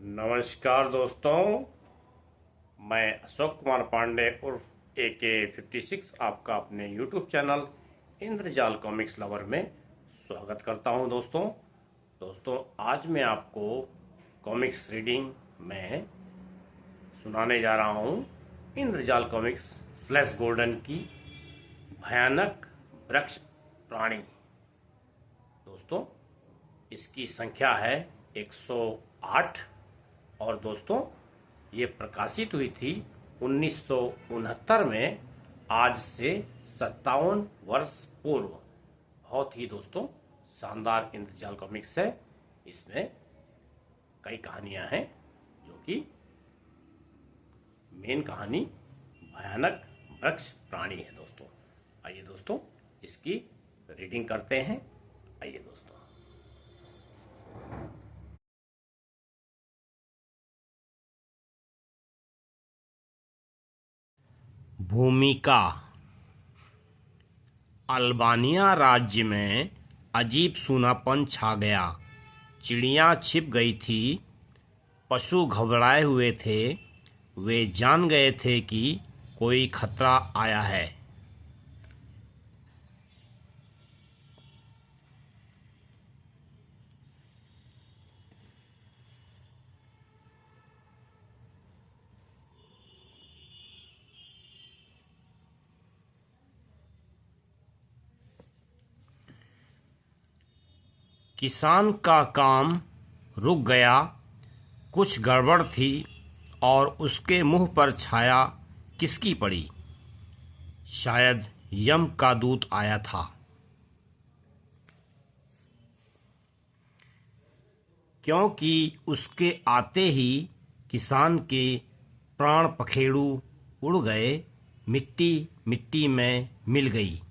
नमस्कार दोस्तों, मैं अशोक कुमार पांडे उर्फ AK56 आपका अपने YouTube चैनल इंद्रजाल कॉमिक्स लवर में स्वागत करता हूं। दोस्तों आज मैं आपको कॉमिक्स रीडिंग में सुनाने जा रहा हूं इंद्रजाल कॉमिक्स फ्लैश गोल्डन की भयानक वृक्ष प्राणी। दोस्तों इसकी संख्या है 108 और दोस्तों ये प्रकाशित हुई थी 1969 में, आज से 57 वर्ष पूर्व। बहुत ही दोस्तों शानदार इंद्रजाल कॉमिक्स है। इसमें कई कहानियां हैं, जो कि मेन कहानी भयानक वृक्ष प्राणी है। दोस्तों आइए दोस्तों इसकी रीडिंग करते हैं। आइए दोस्तों। भूमिका। अल्बानिया राज्य में अजीब सूनापन छा गया। चिड़ियाँ छिप गई थी, पशु घबराए हुए थे। वे जान गए थे कि कोई खतरा आया है। किसान का काम रुक गया। कुछ गड़बड़ थी और उसके मुंह पर छाया किसकी पड़ी। शायद यम का दूत आया था, क्योंकि उसके आते ही किसान के प्राण पखेरु उड़ गए, मिट्टी मिट्टी में मिल गई।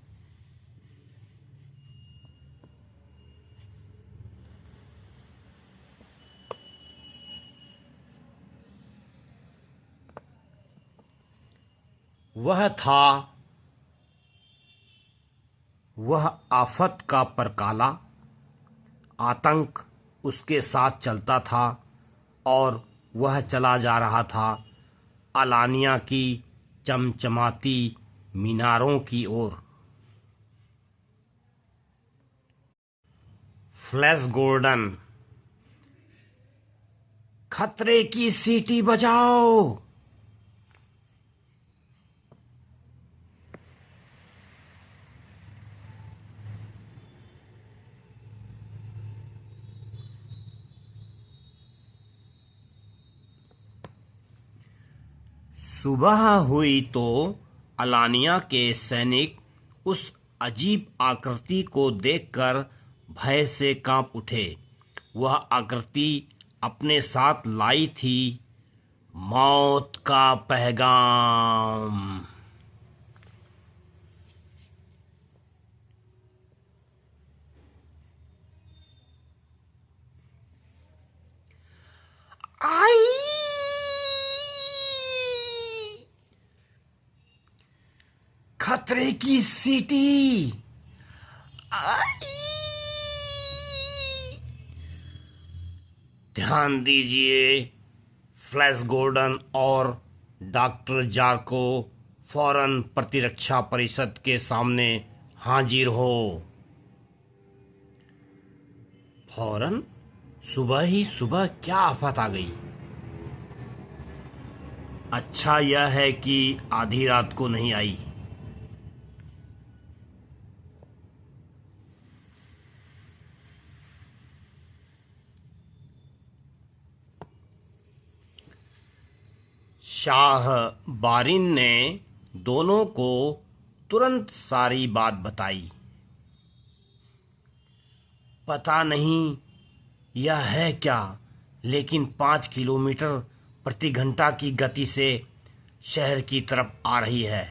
वह आफत का परकाला। आतंक उसके साथ चलता था और वह चला जा रहा था अलानिया की चमचमाती मीनारों की ओर। Flash golden. खतरे की सीटी बजाओ। सुबह हुई तो अलानिया के सैनिक उस अजीब आकृति को देखकर भय से कांप उठे। वह आकृति अपने साथ लाई थी मौत का पैगाम। आई! खतरे की सीटी आई! ध्यान दीजिए, फ्लैश गोल्डन और डॉक्टर जार्को फौरन प्रतिरक्षा परिषद के सामने हाजिर हो। फौरन? सुबह ही सुबह क्या आफत आ गई। अच्छा यह है कि आधी रात को नहीं आई। शाह बारिन ने दोनों को तुरंत सारी बात बताई। पता नहीं यह है क्या, लेकिन 5 किलोमीटर प्रति घंटा की गति से शहर की तरफ आ रही है।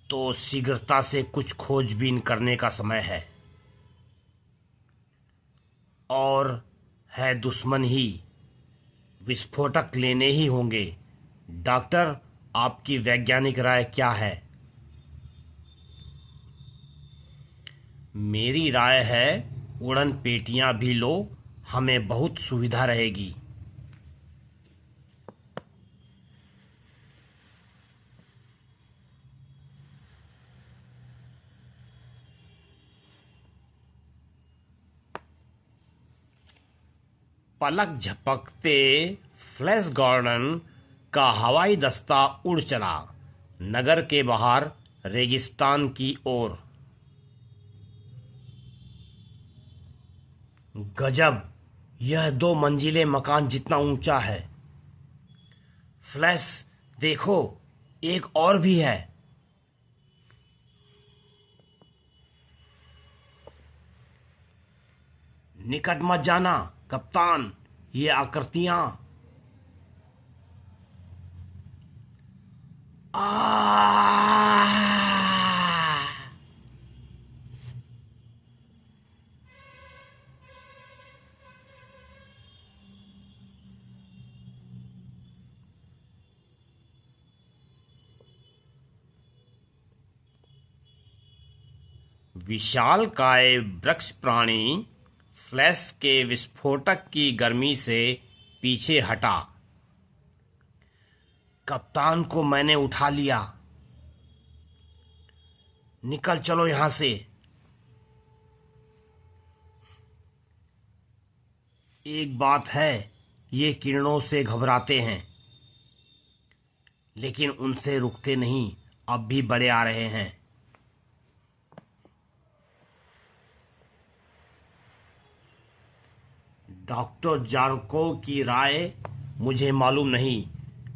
तो शीघ्रता से कुछ खोजबीन करने का समय है। और है दुश्मन ही, विस्फोटक लेने ही होंगे। डॉक्टर, आपकी वैज्ञानिक राय क्या है? मेरी राय है उड़न पेटियां भी लो, हमें बहुत सुविधा रहेगी। पलक झपकते फ्लैश गॉर्डन का हवाई दस्ता उड़ चला नगर के बाहर रेगिस्तान की ओर। गजब, यह 2 मंजिले मकान जितना ऊंचा है। फ्लैश, देखो, एक और भी है। निकट मत जाना कप्तान, ये आकृतियां। विशालकाय वृक्ष प्राणी फ्लैश के विस्फोटक की गर्मी से पीछे हटा। कप्तान को मैंने उठा लिया। निकल चलो यहां से। एक बात है, ये किरणों से घबराते हैं, लेकिन उनसे रुकते नहीं। अब भी बड़े आ रहे हैं। डॉक्टर जार्को की राय मुझे मालूम नहीं,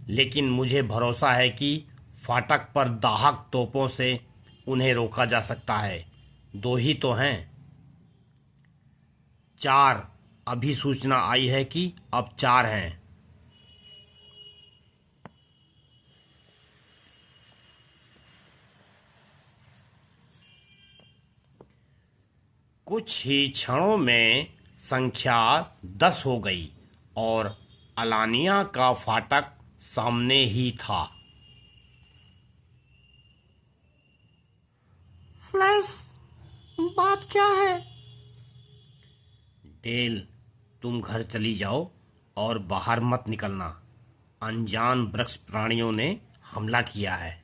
लेकिन मुझे भरोसा है कि फाटक पर दाहक तोपों से उन्हें रोका जा सकता है। 2 ही तो हैं। 4। अभी सूचना आई है कि अब 4 हैं। कुछ ही क्षणों में संख्या 10 हो गई और अलानिया का फाटक सामने ही था। फ्लैश, बात क्या है? डेल, तुम घर चली जाओ और बाहर मत निकलना। अनजान वृक्ष प्राणियों ने हमला किया है।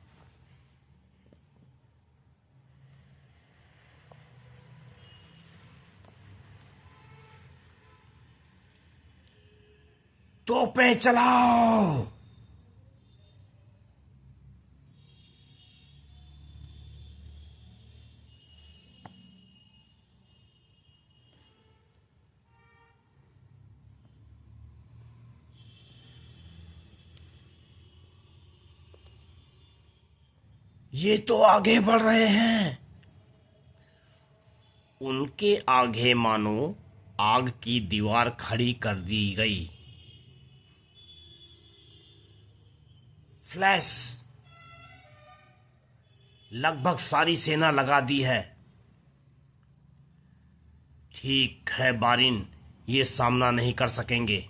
तोपें चलाओ। ये तो आगे बढ़ रहे हैं। उनके आगे मानो आग की दीवार खड़ी कर दी गई। फ्लैश, लगभग सारी सेना लगा दी है। ठीक है बारिन, ये सामना नहीं कर सकेंगे।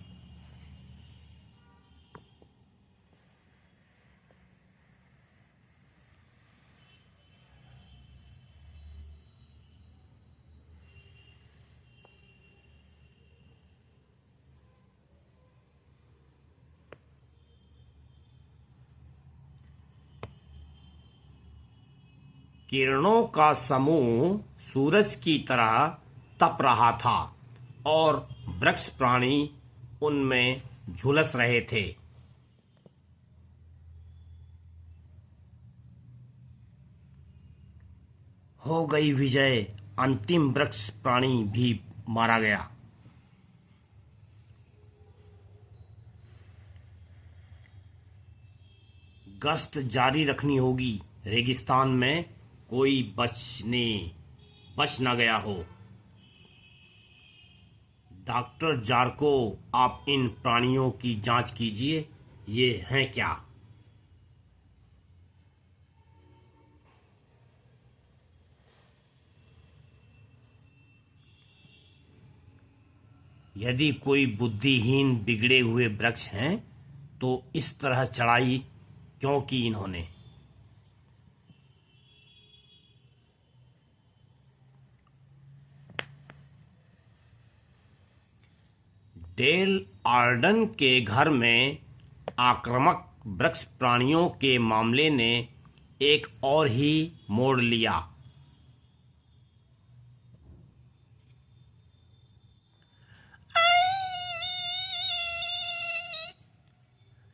किरणों का समूह सूरज की तरह तप रहा था और वृक्ष प्राणी उनमें झुलस रहे थे। हो गई विजय। अंतिम वृक्ष प्राणी भी मारा गया। गश्त जारी रखनी होगी। रेगिस्तान में कोई बच न गया हो। डॉक्टर जार्को, आप इन प्राणियों की जांच कीजिए। ये हैं क्या? यदि कोई बुद्धिहीन बिगड़े हुए वृक्ष हैं तो इस तरह चढ़ाई क्यों की इन्होंने? डेल आर्डन के घर में आक्रामक वृक्ष प्राणियों के मामले ने एक और ही मोड़ लिया।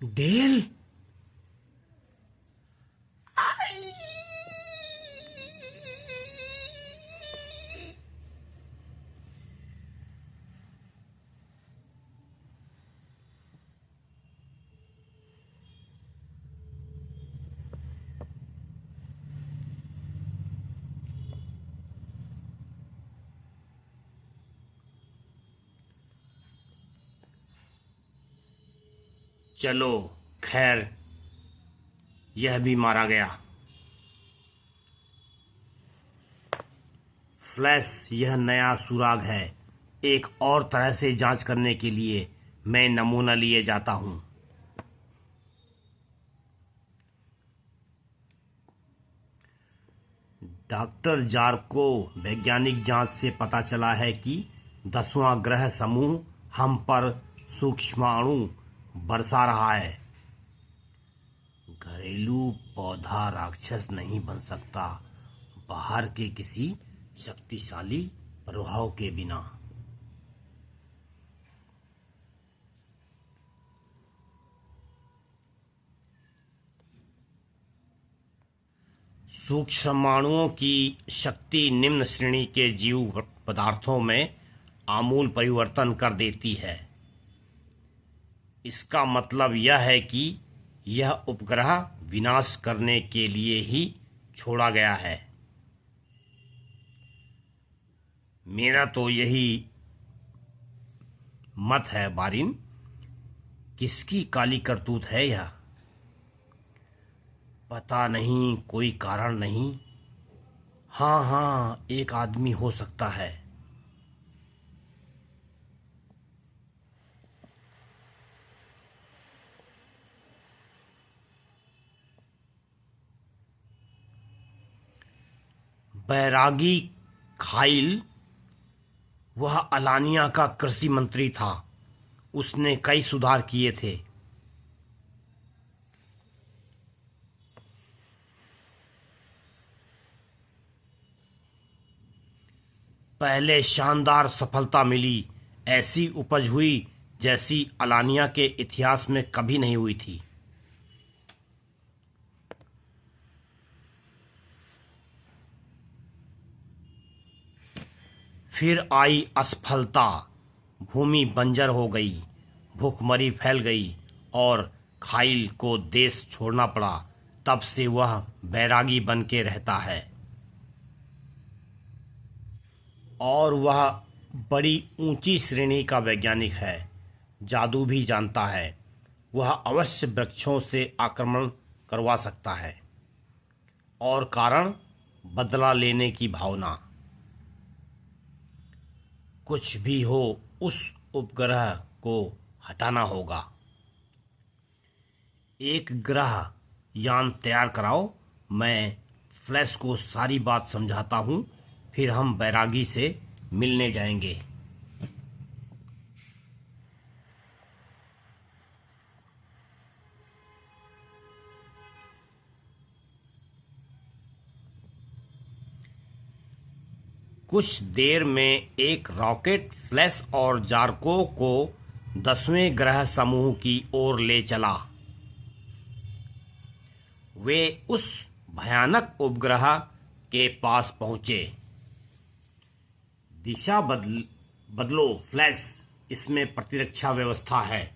डेल, चलो खैर, यह भी मारा गया। फ्लैश, यह नया सुराग है। एक और तरह से जांच करने के लिए मैं नमूना लिए जाता हूं। डॉक्टर जार्को, वैज्ञानिक जांच से पता चला है कि 10वां ग्रह समूह हम पर सूक्ष्माणु बरसा रहा है। घरेलू पौधा राक्षस नहीं बन सकता बाहर के किसी शक्तिशाली प्रभाव के बिना। सूक्ष्माणुओं की शक्ति निम्न श्रेणी के जीव पदार्थों में आमूल परिवर्तन कर देती है। इसका मतलब यह है कि यह उपग्रह विनाश करने के लिए ही छोड़ा गया है। मेरा तो यही मत है बारिन। किसकी काली करतूत है यह? पता नहीं, कोई कारण नहीं। हाँ, एक आदमी हो सकता है। बैरागी खाइल, वह अलानिया का कृषि मंत्री था। उसने कई सुधार किए थे। पहले शानदार सफलता मिली। ऐसी उपज हुई जैसी अलानिया के इतिहास में कभी नहीं हुई थी। फिर आई असफलता। भूमि बंजर हो गई, भूखमरी फैल गई और खाइल को देश छोड़ना पड़ा। तब से वह बैरागी बन के रहता है। और वह बड़ी ऊंची श्रेणी का वैज्ञानिक है। जादू भी जानता है। वह अवश्य वृक्षों से आक्रमण करवा सकता है। और कारण, बदला लेने की भावना। कुछ भी हो, उस उपग्रह को हटाना होगा। एक ग्रह यान तैयार कराओ। मैं फ्लैश को सारी बात समझाता हूं। फिर हम बैरागी से मिलने जाएंगे। कुछ देर में एक रॉकेट फ्लैश और जार्को को 10वें ग्रह समूह की ओर ले चला। वे उस भयानक उपग्रह के पास पहुंचे। दिशा बदलो फ्लैश, इसमें प्रतिरक्षा व्यवस्था है।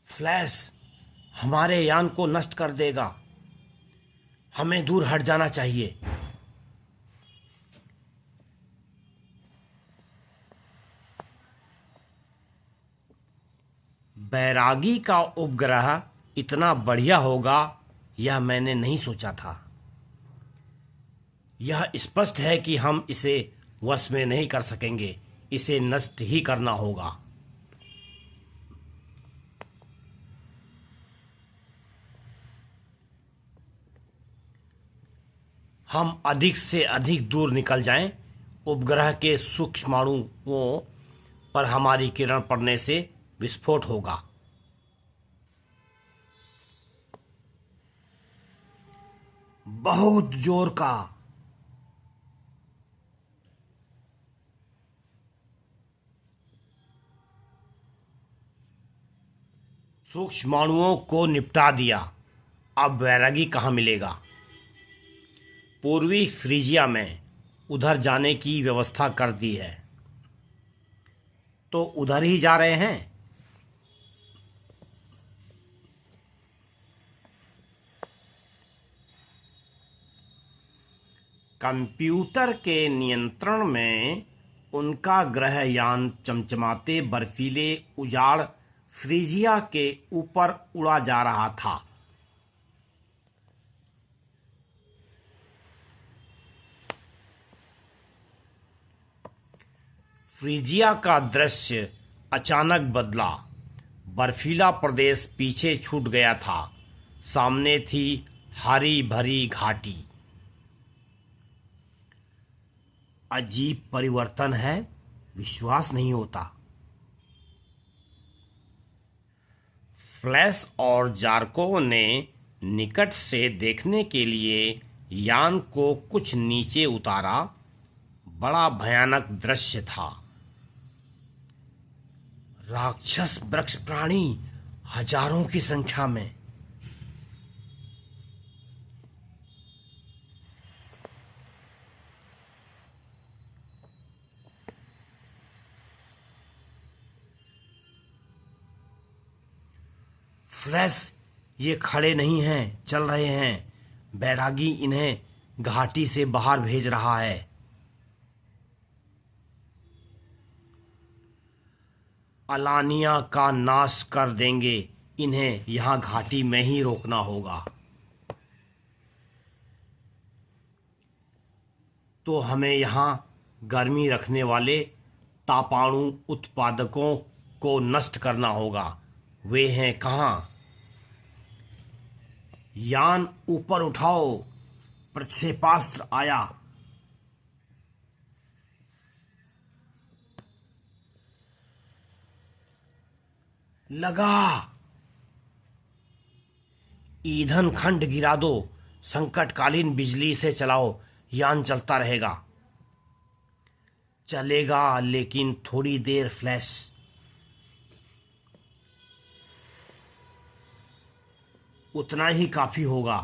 फ्लैश हमारे यान को नष्ट कर देगा। हमें दूर हट जाना चाहिए। बैरागी का उपग्रह इतना बढ़िया होगा, यह मैंने नहीं सोचा था। यह स्पष्ट है कि हम इसे वश में नहीं कर सकेंगे। इसे नष्ट ही करना होगा। हम अधिक से अधिक दूर निकल जाएं, उपग्रह के सूक्ष्माणुओं पर हमारी किरण पड़ने से विस्फोट होगा। बहुत जोर का। सूक्ष्माणुओं को निपटा दिया। अब वैरागी कहाँ मिलेगा? पूर्वी फ्रीजिया में उधर जाने की व्यवस्था कर दी है, तो उधर ही जा रहे हैं। कंप्यूटर के नियंत्रण में उनका ग्रहयान चमचमाते बर्फीले उजाड़ फ्रीजिया के ऊपर उड़ा जा रहा था। फ्रीजिया का दृश्य अचानक बदला। बर्फीला प्रदेश पीछे छूट गया था। सामने थी हरी भरी घाटी। अजीब परिवर्तन है, विश्वास नहीं होता। फ्लैश और जार्को ने निकट से देखने के लिए यान को कुछ नीचे उतारा। बड़ा भयानक दृश्य था। राक्षस वृक्ष प्राणी हजारों की संख्या में। फ्लैश, ये खड़े नहीं हैं, चल रहे हैं। बैरागी इन्हें घाटी से बाहर भेज रहा है। अलानिया का नाश कर देंगे। इन्हें यहां घाटी में ही रोकना होगा। तो हमें यहां गर्मी रखने वाले तापाणु उत्पादकों को नष्ट करना होगा। वे हैं कहां? यान ऊपर उठाओ, प्रक्षेपास्त्र आया। लगा। ईंधन खंड गिरा दो। संकटकालीन बिजली से चलाओ, यान चलता रहेगा। चलेगा, लेकिन थोड़ी देर। फ्लैश, उतना ही काफी होगा।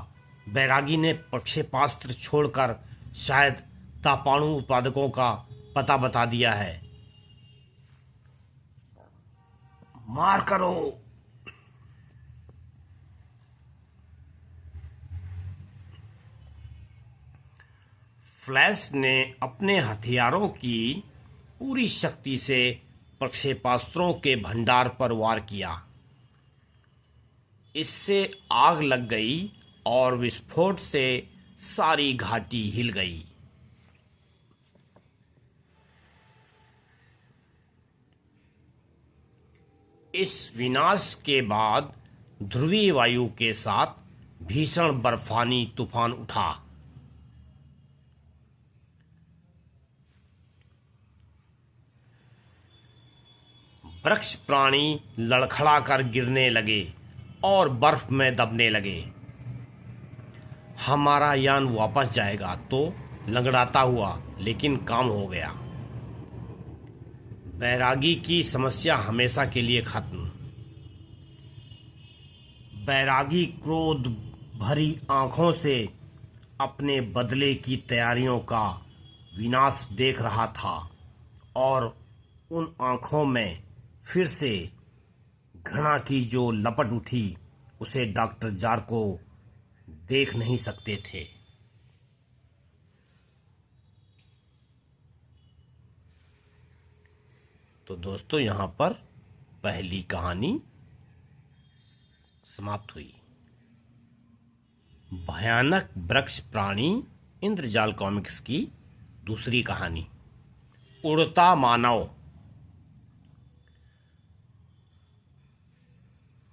बैरागी ने प्रक्षेपास्त्र छोड़कर शायद तापाणु उत्पादकों का पता बता दिया है। मार करो। फ्लैश ने अपने हथियारों की पूरी शक्ति से प्रक्षेपास्त्रों के भंडार पर वार किया। इससे आग लग गई और विस्फोट से सारी घाटी हिल गई। इस विनाश के बाद ध्रुवीय वायु के साथ भीषण बर्फानी तूफान उठा। वृक्ष प्राणी लड़खड़ाकर गिरने लगे और बर्फ में दबने लगे। हमारा यान वापस जाएगा, तो लंगड़ाता हुआ, लेकिन काम हो गया। बैरागी की समस्या हमेशा के लिए खत्म। बैरागी क्रोध भरी आंखों से अपने बदले की तैयारियों का विनाश देख रहा था और उन आंखों में फिर से घृणा की जो लपट उठी, उसे डॉक्टर जार्को देख नहीं सकते थे। तो दोस्तों, यहां पर पहली कहानी समाप्त हुई। भयानक वृक्ष प्राणी इंद्रजाल कॉमिक्स की दूसरी कहानी, उड़ता मानव।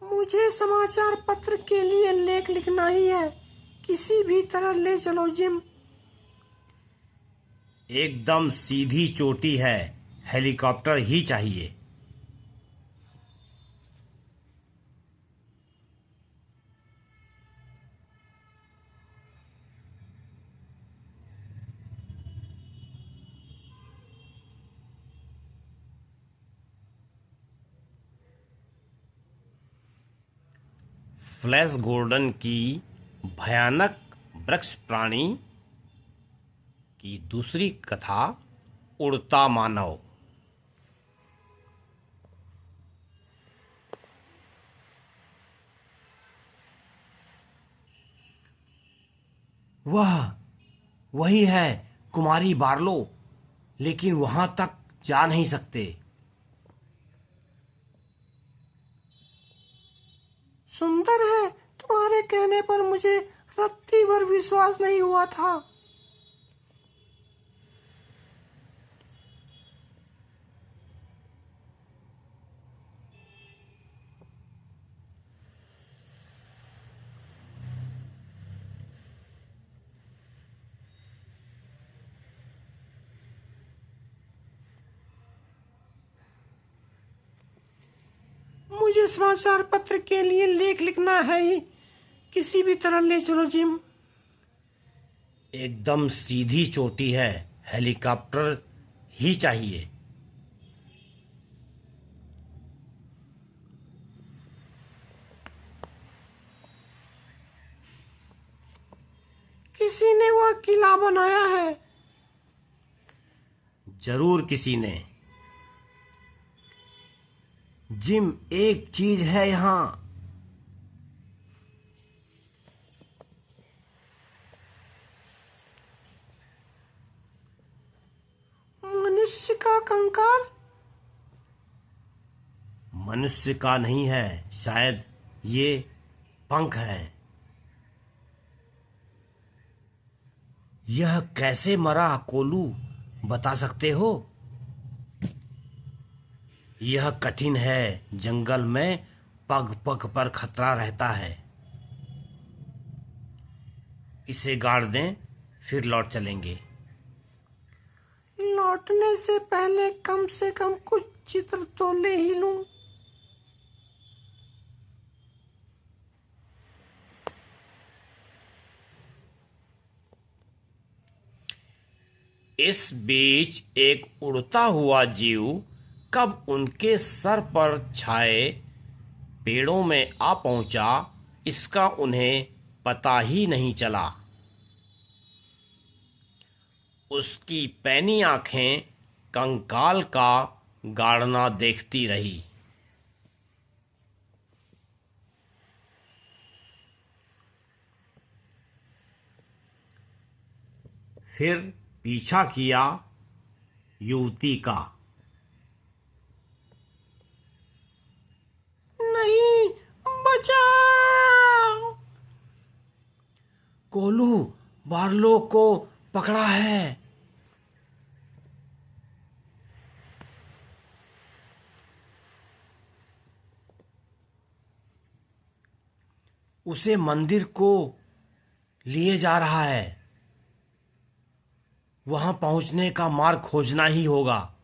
मुझे समाचार पत्र के लिए लेख लिखना ही है। किसी भी तरह ले चलो जिम। एकदम सीधी चोटी है, हेलीकॉप्टर ही चाहिए। फ्लैश गॉर्डन की भयानक वृक्ष प्राणी की दूसरी कथा, उड़ता मानव। वह वही है कुमारी बार्लो, लेकिन वहां तक जा नहीं सकते। सुंदर है, तुम्हारे कहने पर मुझे रत्ती भर विश्वास नहीं हुआ था। मुझे समाचार पत्र के लिए लेख लिखना है ही, किसी भी तरह ले चलो जिम। एकदम सीधी चोटी है, हेलीकॉप्टर ही चाहिए। किसी ने वह किला बनाया है। जरूर किसी ने। जिम, एक चीज है यहां। मनुष्य का कंकाल। मनुष्य का नहीं है, शायद ये पंख है। यह कैसे मरा कोलू, बता सकते हो? यह कठिन है, जंगल में पग पग पर खतरा रहता है। इसे गाड़ दें, फिर लौट चलेंगे। लौटने से पहले कम से कम कुछ चित्र तो ले ही लूं। इस बीच एक उड़ता हुआ जीव कब उनके सर पर छाए पेड़ों में आ पहुंचा, इसका उन्हें पता ही नहीं चला। उसकी पैनी आंखें कंकाल का गाड़ना देखती रही। फिर पीछा किया युवती का। नहीं, बचाओ! कोलू, बार्लो को पकड़ा है। उसे मंदिर को लिए जा रहा है। वहां पहुंचने का मार्ग खोजना ही होगा।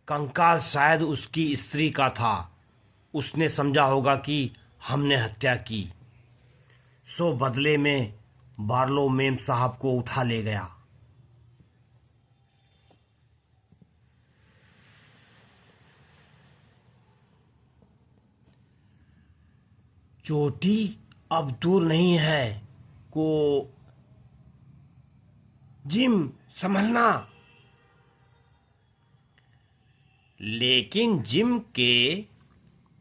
कंकाल शायद उसकी स्त्री का था। उसने समझा होगा कि हमने हत्या की, सो बदले में बार्लो मेम साहब को उठा ले गया। चोटी अब दूर नहीं है को। जिम, संभलना। लेकिन जिम के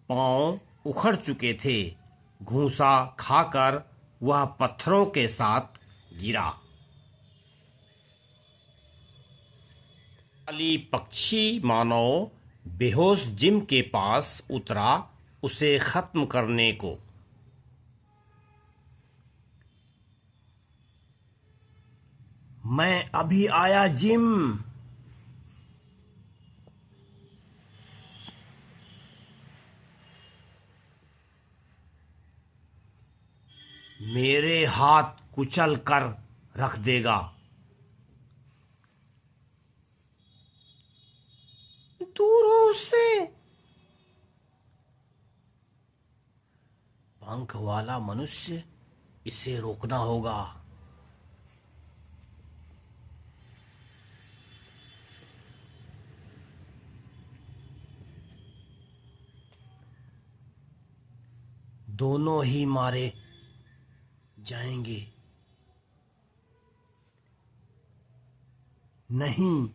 पांव उखड़ चुके थे। घूंसा खाकर वह पत्थरों के साथ गिरा। काली पक्षी मानो बेहोश जिम के पास उतरा, उसे खत्म करने को। मैं अभी आया जिम। मेरे हाथ कुचल कर रख देगा। दूर हो उससे। पंख वाला मनुष्य, इसे रोकना होगा। दोनों ही मारे जाएंगे। नहीं,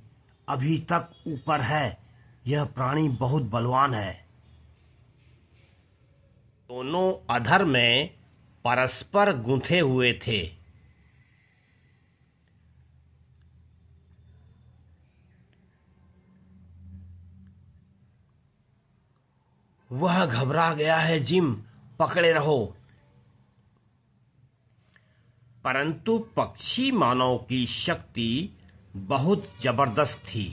अभी तक ऊपर है। यह प्राणी बहुत बलवान है। दोनों अधर में परस्पर गुंथे हुए थे। वह घबरा गया है जिम, पकड़े रहो। परंतु पक्षी मानव की शक्ति बहुत जबरदस्त थी।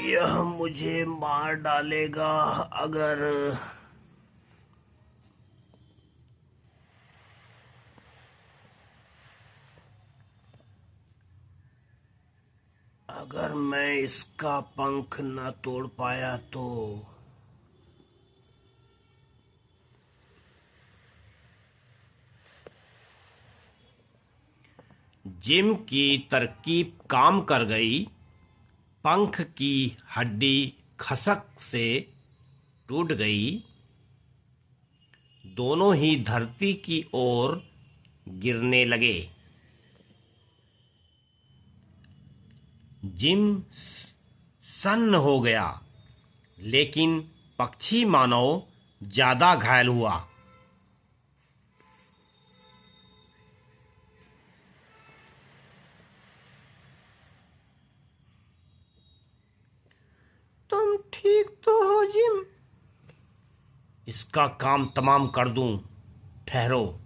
यह मुझे मार डालेगा अगर मैं इसका पंख न तोड़ पाया तो। जिम की तरकीब काम कर गई। पंख की हड्डी खसक से टूट गई। दोनों ही धरती की ओर गिरने लगे। जिम सन्न हो गया, लेकिन पक्षी मानव ज्यादा घायल हुआ। तुम ठीक तो हो जिम? इसका काम तमाम कर दूं, ठहरो।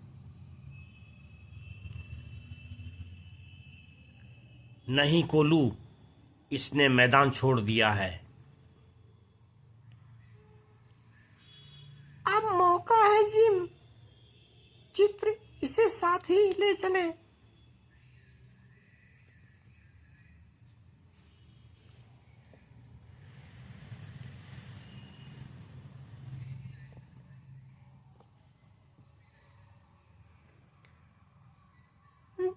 नहीं कोलू, इसने मैदान छोड़ दिया है। अब मौका है जिम। चित्र इसे साथ ही ले चले।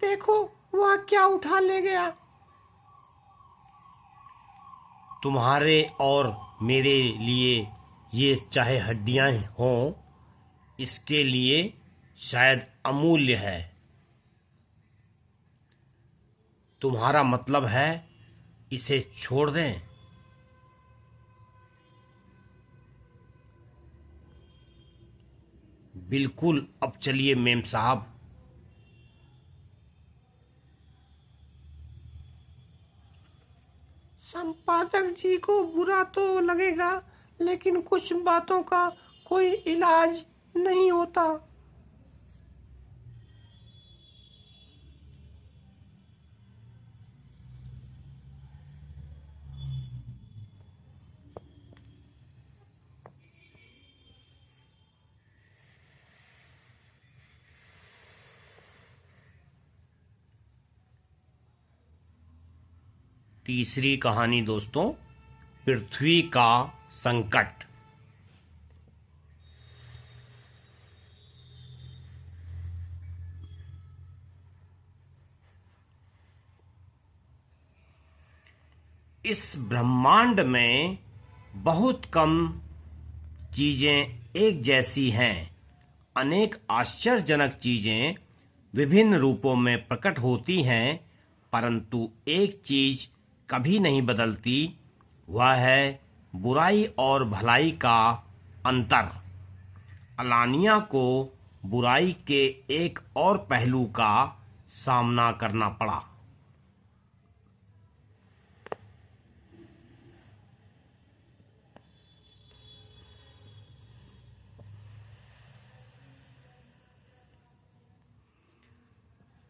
देखो वह क्या उठा ले गया। तुम्हारे और मेरे लिए ये चाहे हड्डियां हों, इसके लिए शायद अमूल्य है। तुम्हारा मतलब है इसे छोड़ दें? बिल्कुल। अब चलिए मेम साहब। संपादक जी को बुरा तो लगेगा, लेकिन कुछ बातों का कोई इलाज नहीं होता। तीसरी कहानी दोस्तों, पृथ्वी का संकट। इस ब्रह्मांड में बहुत कम चीजें एक जैसी हैं। अनेक आश्चर्यजनक चीजें विभिन्न रूपों में प्रकट होती हैं, परंतु एक चीज कभी नहीं बदलती। वह है बुराई और भलाई का अंतर। अलानिया को बुराई के एक और पहलू का सामना करना पड़ा।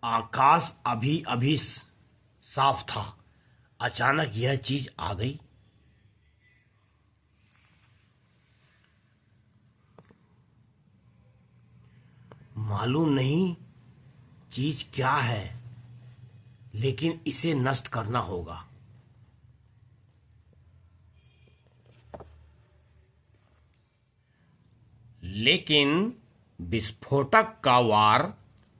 आकाश अभी अभी साफ था, अचानक यह चीज आ गई। मालूम नहीं चीज क्या है, लेकिन इसे नष्ट करना होगा। लेकिन विस्फोटक का वार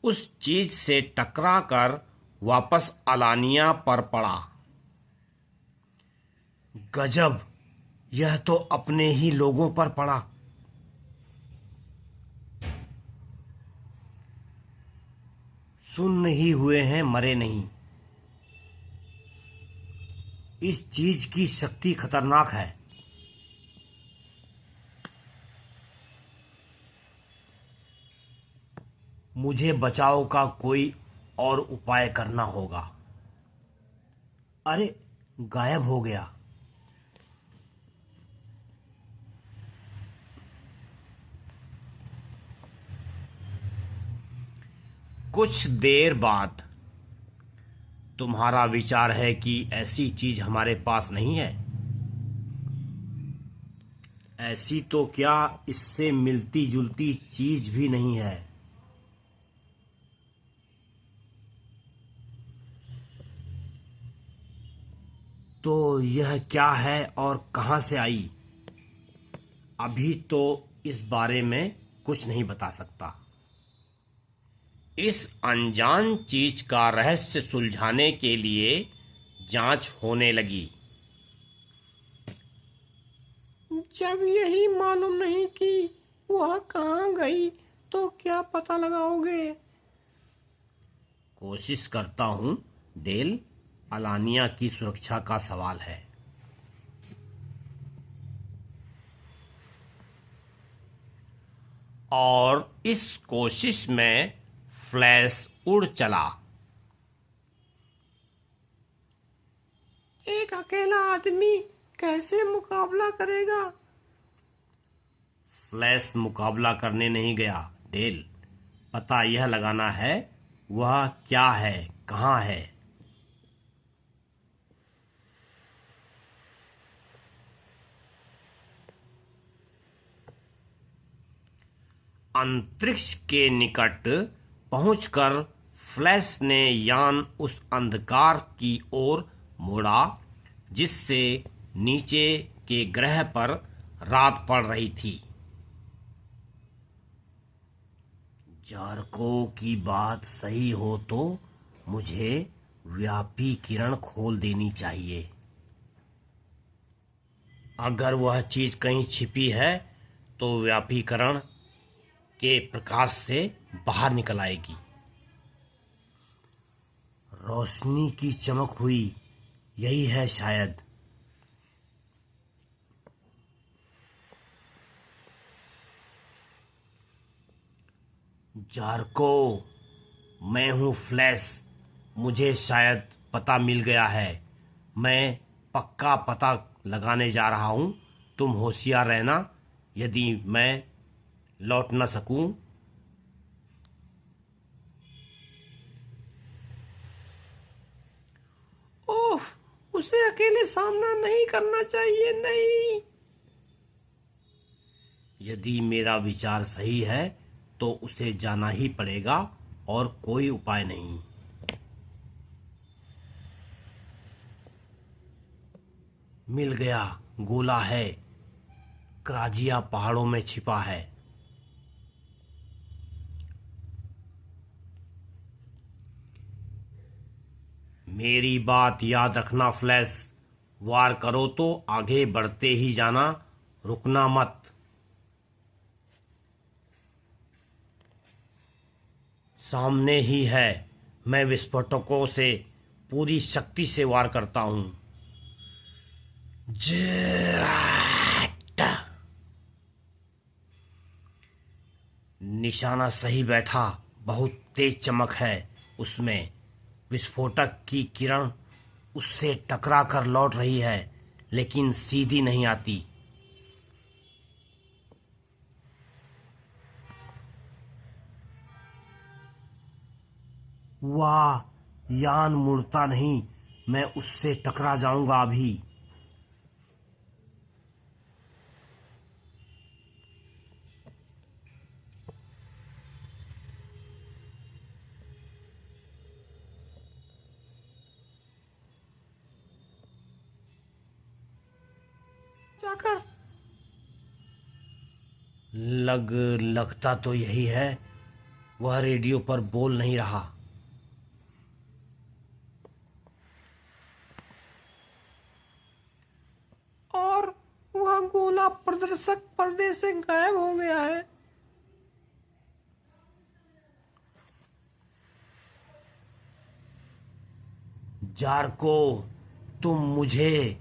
उस चीज से टकराकर वापस अलानिया पर पड़ा। गजब, यह तो अपने ही लोगों पर पड़ा। सुन्न ही हुए हैं, मरे नहीं। इस चीज की शक्ति खतरनाक है। मुझे बचाव का कोई और उपाय करना होगा। अरे, गायब हो गया। कुछ देर बाद तुम्हारा विचार है कि ऐसी चीज हमारे पास नहीं है। ऐसी तो क्या, इससे मिलती जुलती चीज भी नहीं है। तो यह क्या है और कहां से आई? अभी तो इस बारे में कुछ नहीं बता सकता। इस अनजान चीज का रहस्य सुलझाने के लिए जांच होने लगी। जब यही मालूम नहीं कि वह कहाँ गई तो क्या पता लगाओगे? कोशिश करता हूं डेल। अलानिया की सुरक्षा का सवाल है। और इस कोशिश में फ्लैश उड़ चला। एक अकेला आदमी कैसे मुकाबला करेगा? फ्लैश मुकाबला करने नहीं गया डेल। पता यह लगाना है वह क्या है, कहां है। अंतरिक्ष के निकट पहुंचकर फ्लैश ने यान उस अंधकार की ओर मोड़ा जिससे नीचे के ग्रह पर रात पड़ रही थी। जारको की बात सही हो तो मुझे व्यापी किरण खोल देनी चाहिए। अगर वह चीज कहीं छिपी है तो व्यापीकरण के प्रकाश से बाहर निकल आएगी। रोशनी की चमक हुई, यही है शायद। जारको, मैं हूं फ्लैश। मुझे शायद पता मिल गया है। मैं पक्का पता लगाने जा रहा हूं। तुम होशियार रहना। यदि मैं लौट न सकूं ओह, उसे अकेले सामना नहीं करना चाहिए, नहीं। यदि मेरा विचार सही है तो उसे जाना ही पड़ेगा और कोई उपाय नहीं। मिल गया, गोला है। क्राजिया पहाड़ों में छिपा है। मेरी बात याद रखना फ्लैश। वार करो तो आगे बढ़ते ही जाना, रुकना मत। सामने ही है। मैं विस्फोटकों से पूरी शक्ति से वार करता हूं। निशाना सही बैठा। बहुत तेज चमक है उसमें। विस्फोटक की किरण उससे टकरा कर लौट रही है, लेकिन सीधी नहीं आती। वाह, यान मुड़ता नहीं। मैं उससे टकरा जाऊंगा अभी। जाकर। लगता तो यही है, वह रेडियो पर बोल नहीं रहा। और वह गोला प्रदर्शक पर्दे से गायब हो गया है। जार्को, तुम मुझे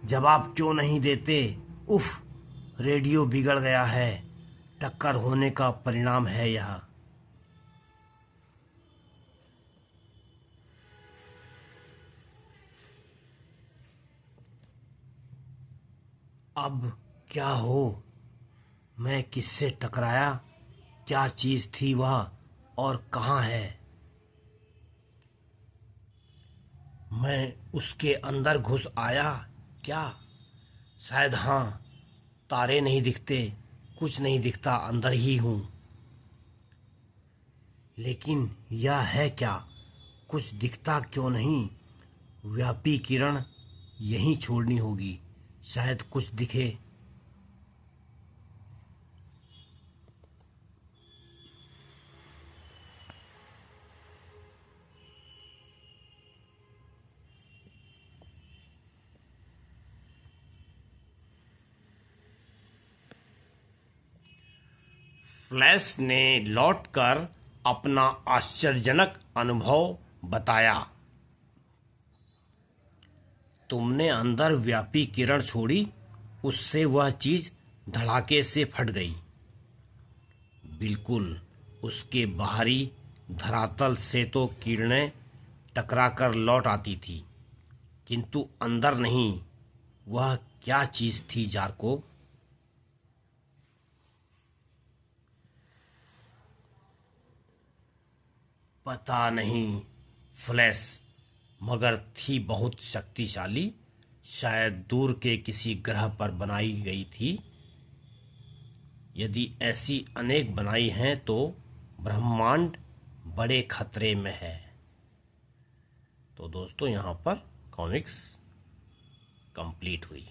जवाब क्यों नहीं देते? उफ, रेडियो बिगड़ गया है। टक्कर होने का परिणाम है यह। अब क्या हो? मैं किससे टकराया? क्या चीज थी वह और कहाँ है? मैं उसके अंदर घुस आया क्या? शायद हाँ। तारे नहीं दिखते, कुछ नहीं दिखता, अंदर ही हूँ। लेकिन यह है क्या? कुछ दिखता क्यों नहीं? व्यापी किरण यहीं छोड़नी होगी, शायद कुछ दिखे। फ्लैश ने लौटकर अपना आश्चर्यजनक अनुभव बताया। तुमने अंदर व्यापी किरण छोड़ी, उससे वह चीज धड़ाके से फट गई। बिल्कुल, उसके बाहरी धरातल से तो किरणें टकराकर लौट आती थी, किंतु अंदर नहीं। वह क्या चीज थी जार्को? पता नहीं फ्लैश, मगर थी बहुत शक्तिशाली। शायद दूर के किसी ग्रह पर बनाई गई थी। यदि ऐसी अनेक बनाई हैं तो ब्रह्मांड बड़े खतरे में है। तो दोस्तों, यहाँ पर कॉमिक्स कंप्लीट हुई।